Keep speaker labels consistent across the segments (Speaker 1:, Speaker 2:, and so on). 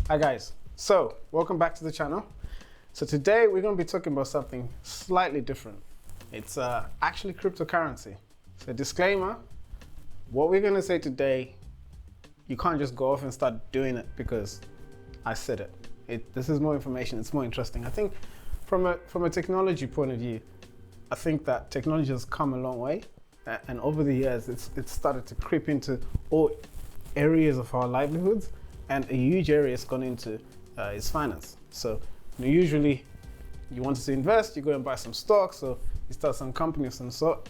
Speaker 1: Hi guys, so welcome back to the channel. So today we're going to be talking about something slightly different. It's actually cryptocurrency. So disclaimer, what we're going to say today, you can't just go off and start doing it because I said it. This is more information, it's more interesting. I think from a technology point of view, I think that technology has come a long way, and over the years it's started to creep into all areas of our livelihoods, and a huge area it's gone into is finance. So usually you wanted to invest, you go and buy some stocks, or you start some company of some sort,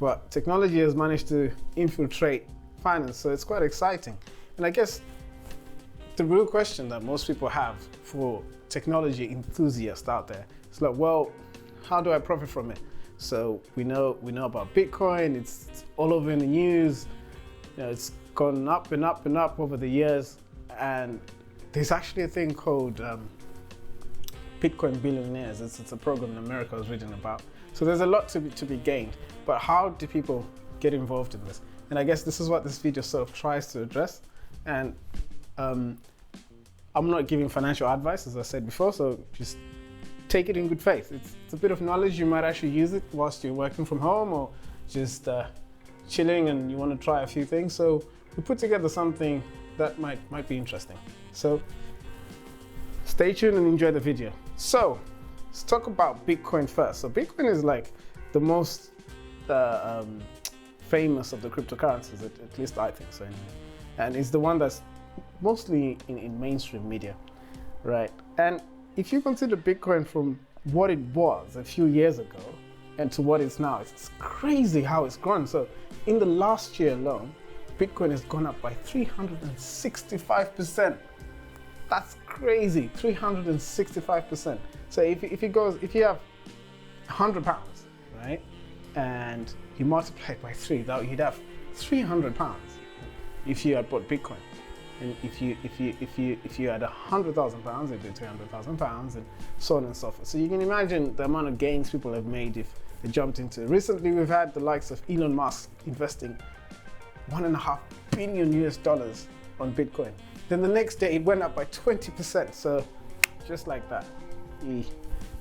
Speaker 1: but technology has managed to infiltrate finance, so it's quite exciting. And I guess the real question that most people have for technology enthusiasts out there is like, well, how do I profit from it? So we know about Bitcoin, it's all over in the news, it's gone up and up and up over the years, and there's actually a thing called Bitcoin Billionaires. It's a program in America I was reading about. So there's a lot to be gained, but how do people get involved in this? And I guess this is what this video sort of tries to address. And I'm not giving financial advice, as I said before, so just take it in good faith. It's a bit of knowledge. You might actually use it whilst you're working from home or just chilling and you want to try a few things. So we put together something that might be interesting. So stay tuned and enjoy the video. So let's talk about Bitcoin first. So Bitcoin is like the most famous of the cryptocurrencies, at least I think so anyway. And it's the one that's mostly in mainstream media, right? And if you consider Bitcoin from what it was a few years ago and to what it's now, it's crazy how it's grown. So in the last year alone, Bitcoin has gone up by 365%. That's crazy, 365%. So if you have £100, right, and you multiply it by 3, you'd have £300 if you had bought Bitcoin. And if you had £100,000, it'd be £300,000, and so on and so forth. So you can imagine the amount of gains people have made if they jumped into it. Recently, we've had the likes of Elon Musk investing $1.5 billion on Bitcoin. Then the next day it went up by 20%. So just like that,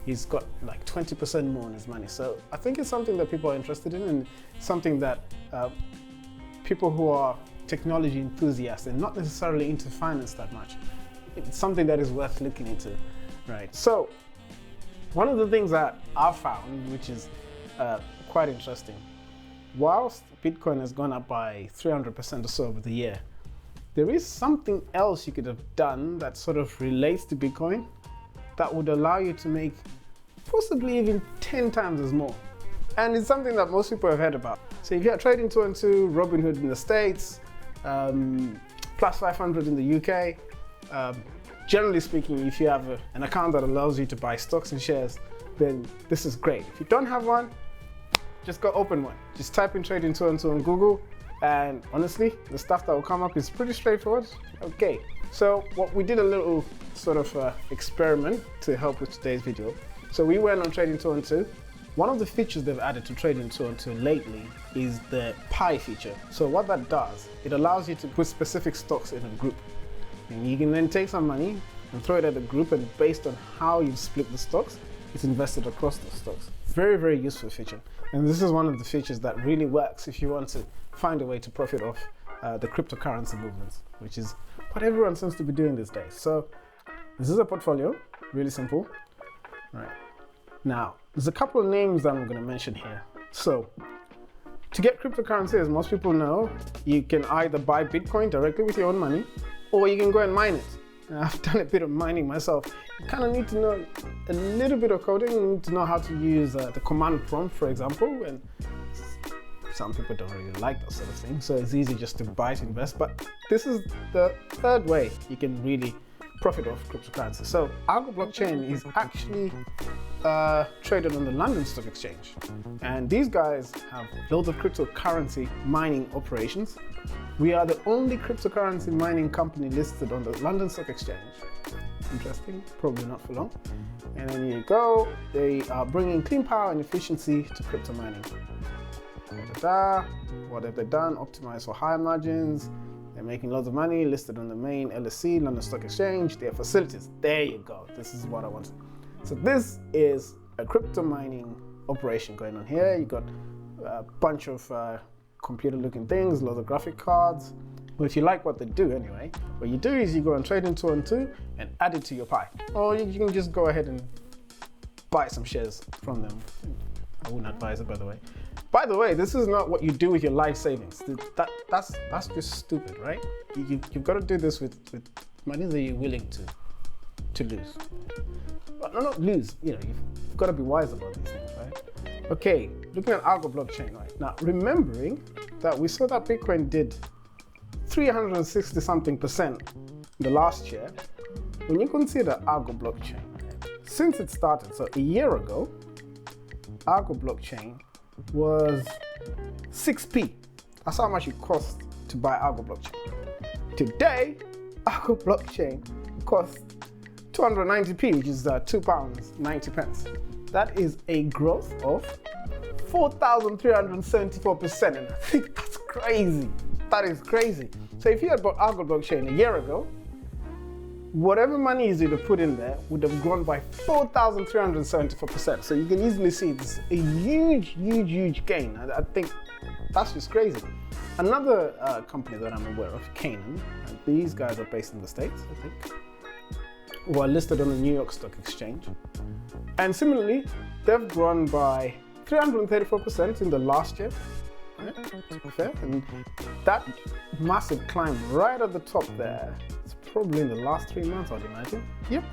Speaker 1: he's got like 20% more on his money. So I think it's something that people are interested in, and something that people who are technology enthusiasts and not necessarily into finance that much, it's something that is worth looking into, right? So one of the things that I've found, which is quite interesting, whilst Bitcoin has gone up by 300% or so over the year, there is something else you could have done that sort of relates to Bitcoin that would allow you to make possibly even 10 times as more. And it's something that most people have heard about. So if you're trading 212, Robinhood in the States, Plus 500 in the UK, generally speaking, if you have an account that allows you to buy stocks and shares, then this is great. If you don't have one, just go open one. Just type in Trading 212 on Google, and honestly, the stuff that will come up is pretty straightforward. Okay, so we did a little sort of experiment to help with today's video. So we went on Trading 212. One of the features they've added to Trading 212 lately is the Pi feature. So what that does, it allows you to put specific stocks in a group. And you can then take some money and throw it at the group, and based on how you split the stocks, it's invested across the stocks. Very, very useful feature. And this is one of the features that really works if you want to find a way to profit off the cryptocurrency movements, which is what everyone seems to be doing these days. So this is a portfolio, really simple. All right. Now, there's a couple of names that I'm going to mention here. So to get cryptocurrency, as most people know, you can either buy Bitcoin directly with your own money, or you can go and mine it. I've done a bit of mining myself. You kind of need to know a little bit of coding. You need to know how to use the command prompt, for example, and some people don't really like that sort of thing. So it's easy just to buy to invest. But this is the third way you can really profit off cryptocurrency. So Algo Blockchain is actually traded on the London Stock Exchange. And these guys have loads of cryptocurrency mining operations. We are the only cryptocurrency mining company listed on the London Stock Exchange. Interesting, probably not for long. And then you go, they are bringing clean power and efficiency to crypto mining. What have they done? Optimize for higher margins, They're making loads of money, listed on the main LSE, London Stock Exchange, their facilities. There you go. This is what I wanted. So this is a crypto mining operation going on here. You got a bunch of computer-looking things, loads of graphic cards. But if you like what they do anyway, what you do is you go on Trading212 and add it to your pie. Or you can just go ahead and buy some shares from them. I wouldn't advise it, by the way. By the way, this is not what you do with your life savings. That's just stupid, right? You've got to do this with money that you're willing to lose. But not lose, you've got to be wise about these things, right? Okay, looking at Argo blockchain, right? Now, remembering that we saw that Bitcoin did 360 something percent in the last year, when you consider Argo blockchain, since it started, so a year ago, Argo blockchain was 6p. That's how much it cost to buy Argo blockchain. Today, Argo blockchain costs 290p, which is £2.90. That is a growth of 4,374%, and I think that's crazy. That is crazy. So if you had bought Argo blockchain a year ago, whatever money you'd have put in there would have grown by 4,374%. So you can easily see this a huge gain. I think that's just crazy. Another company that I'm aware of, Canaan, and these guys are based in the States, I think, who are listed on the New York Stock Exchange. And similarly, they've grown by 334% in the last year. Right? To be fair. And that massive climb right at the top there, it's probably in the last 3 months, I'd imagine. Yep.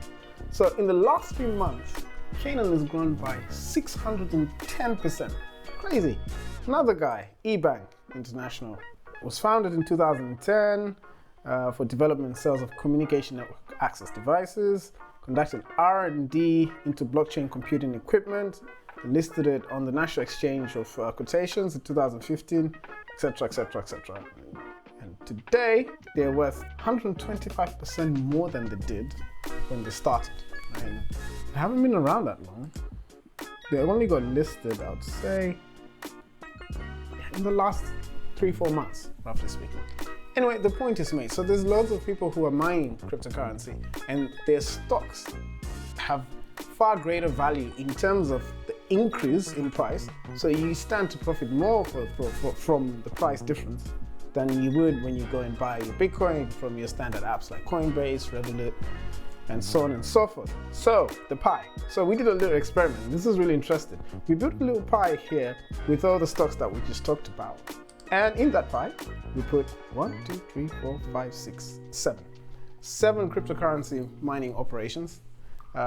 Speaker 1: So in the last 3 months, Canaan has grown by 610%. Crazy. Another guy, eBank International, was founded in 2010 for development and sales of communication network access devices, conducted R&D into blockchain computing equipment, listed it on the National Exchange of Quotations in 2015, etc., etc., etc. And today, they're worth 125% more than they did when they started. And they haven't been around that long. They only got listed, I would say, in the last 3-4 months, roughly speaking. Anyway, the point is made. So there's loads of people who are mining cryptocurrency, and their stocks have far greater value in terms of the increase in price. So you stand to profit more from the price difference than you would when you go and buy your Bitcoin from your standard apps like Coinbase, Revolut, and so on and so forth. So the pie. So we did a little experiment. This is really interesting. We built a little pie here with all the stocks that we just talked about. And in that pie, we put 7 cryptocurrency mining operations.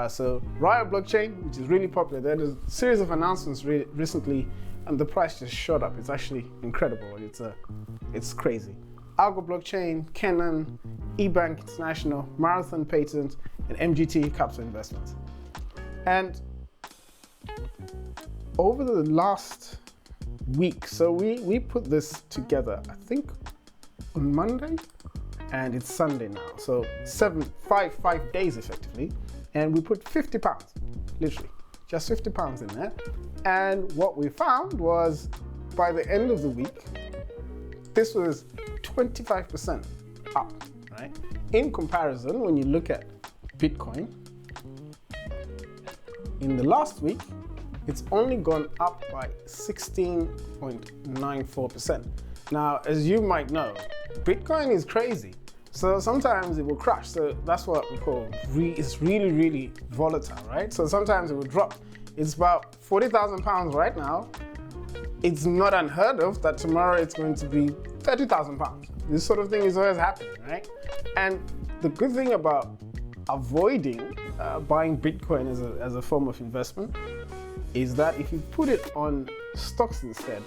Speaker 1: So Riot blockchain, which is really popular. There's a series of announcements recently, and the price just shot up. It's actually incredible. It's crazy. Argo blockchain, Canaan, eBank International, Marathon Patent, and MGT Capital Investments. And over the last week, so we put this together, I think on Monday, and it's Sunday now. So 5 days effectively. And we put £50, literally, just £50 in there. And what we found was, by the end of the week, this was 25% up, right? In comparison, when you look at Bitcoin, in the last week, it's only gone up by 16.94%. Now, as you might know, Bitcoin is crazy. So sometimes it will crash. So that's what we call, it's really volatile, right? So sometimes it will drop. It's about £40,000 right now. It's not unheard of that tomorrow it's going to be £30,000. This sort of thing is always happening, right? And the good thing about avoiding buying Bitcoin as a form of investment is that if you put it on stocks instead,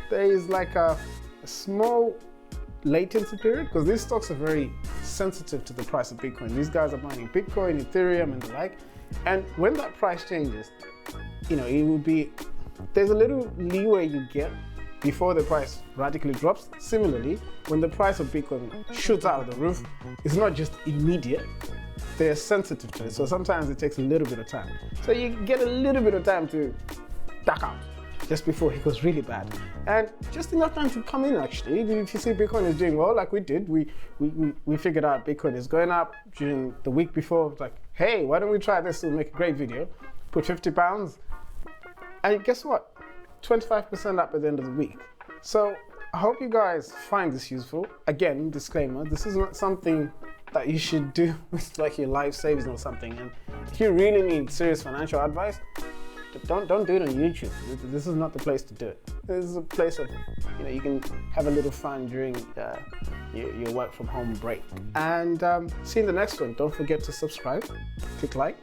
Speaker 1: there is like a small latency period, because these stocks are very sensitive to the price of Bitcoin. These guys are mining Bitcoin, Ethereum, and the like. And when that price changes, it will be, there's a little leeway you get before the price radically drops. Similarly, when the price of Bitcoin shoots out of the roof, it's not just immediate. They're sensitive to it. So sometimes it takes a little bit of time. So you get a little bit of time to duck out. just before it goes really bad. And just enough time to come in actually. If you see Bitcoin is doing well, like we did, we figured out Bitcoin is going up during the week before. It's like, hey, why don't we try this and make a great video? Put £50, and guess what? 25% up at the end of the week. So I hope you guys find this useful. Again, disclaimer, this is not something that you should do with like your life savings or something. And if you really need serious financial advice, don't do it on YouTube. This is not the place to do it. This is a place of, you can have a little fun during your work from home break. And see you in the next one. Don't forget to subscribe, click like,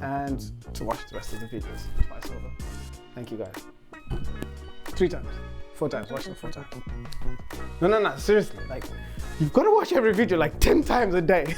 Speaker 1: and to watch the rest of the videos twice over. Thank you guys. 3 times, 4 times, watch them 4 times. No, seriously, like, you've got to watch every video like 10 times a day.